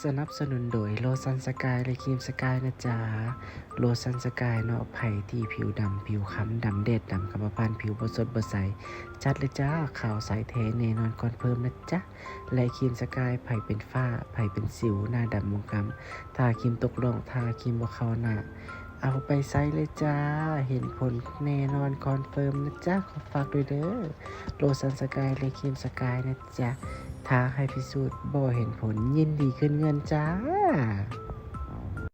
สนับสนุนโดยโลซันสกายและครีมสกายนะจ๊ะโลซันสกายเนาะไผ่ที่ผิวดำผิวค้ำดำเด็ดดำกำมะพร้าวผิวบสดบใสจัดเลยจ้าขาวใสแท้แน่นอนก่อนเพิ่มนะจ๊ะและครีมสกายไผ่เป็นฝ้าไผ่เป็นสิวหน้าดำมุงกำทาครีมตกลงทาครีมบ่เข้าหน้าเอาไปใส่เลยจ้าเห็นผลแน่นอนคอนเฟิร์มนะจ๊ะขอฝากด้วยเด้อโลซันสกายและครีมสกายนะจ๊ะท้าให้พิสูจน์บ่เห็นผลยินดีขึ้นเงินจ้า